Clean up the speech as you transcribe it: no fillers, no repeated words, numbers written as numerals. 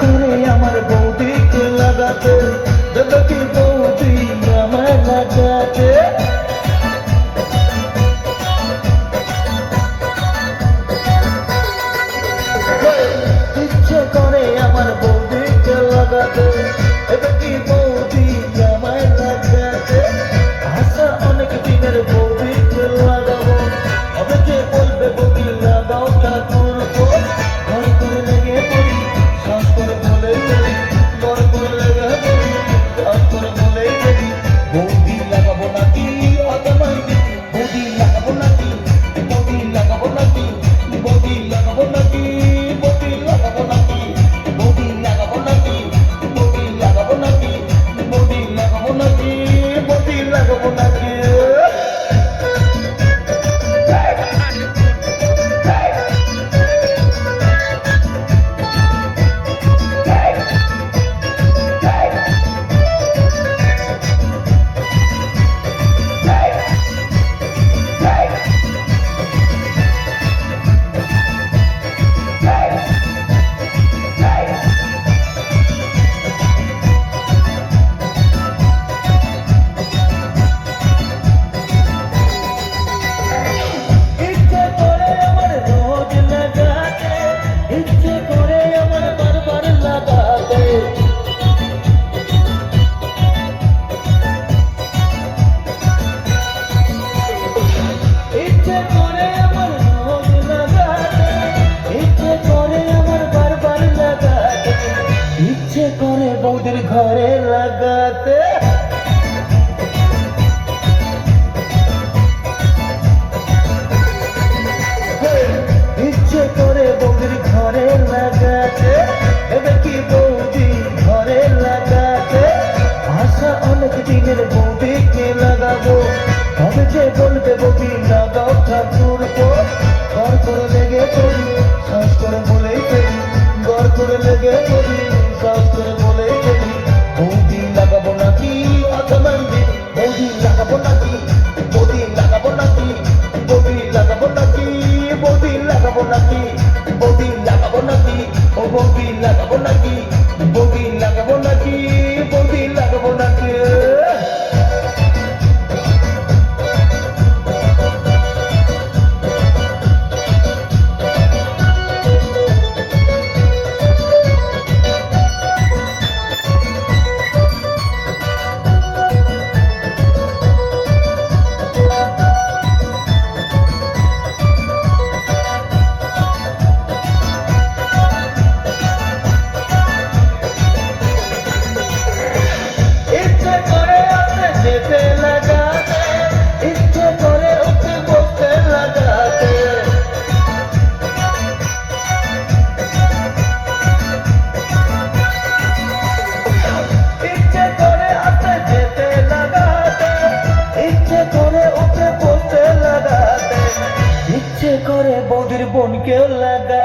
করে আমার বৌদিকে লাগাতে, দেবে কি বৌদি আমার লাগাতে? ইচ্ছে করে আমার বৌদিকে লাগাতে, দেবে কি বৌদি আমার লাগাতে? আশা অনেক দিনের বৌদিকে লাগাবো, তবে যে বলবে বৌদি লাগাও ঠাকুর গো। ঘর করে লেগে পড়ি, শ্বাস করে বলে ফেলি, ঘর করে লেগে পড়ি, শ্বাস করে বলে ফেলি। বৌদি লাগাবো নাকি অতমাই দিদি, বৌদি লাগাবো নাকি, বৌদি লাগাবো নাকি, বৌদি লাগাবো নাকি, বৌদি লাগাবো নাকি, বৌদি লাগাবো নাকি, বৌদি লাগাবো নাকি, বৌদি লাগাবো নাকি, বৌদি লাগাবো নাকি? ইচ্ছে করে আমার রোজ লাগাতে, ইচ্ছে করে আমার বারবার লাগাতে। ইচ্ছে করে আমার রোজ লাগাতে, ইচ্ছে করে আমার বারবার লাগাতে, ইচ্ছে করে বৌদির ঘরে লাগাতে। ইচ্ছে করে বৌদির ঘরে লাগাতে, এবার কি বৌদি ঘরে লাগাতে? আশা অনেক দিনের বৌদিকে লাগাবো, তবে যে বলবে বৌদি লাগাও ঠাকুর গো। ঘর করে লেগে পড়ি, শ্বাস করে বলেই ফেলি, ঘর করে লেগে পড়ি, শ্বাস করে বলেই ফেলি। বৌদি লাগাবো নাকি অতমান দিদি, বৌদি লাগাবো নাকি, বৌদি লাগাবো নাকি, বৌদি লাগাবো নাকি, বৌদি লাগাবো নাকি, বৌদি লাগাবো নাকি, ও বৌদি লাগাবো নাকি, বৌদি লাগাবো নাকি, বৌদি লাগাবো নাকি? ইচ্ছে করে আসতে যেতে লাগাতে, ইচ্ছে করে উঠে বসতে লাগাতে। ইচ্ছে করে আসতে যেতে লাগাতে, ইচ্ছে করে উঠে বসতে লাগাতে, ইচ্ছে করে বৌদির বোনকেও লাগাতে।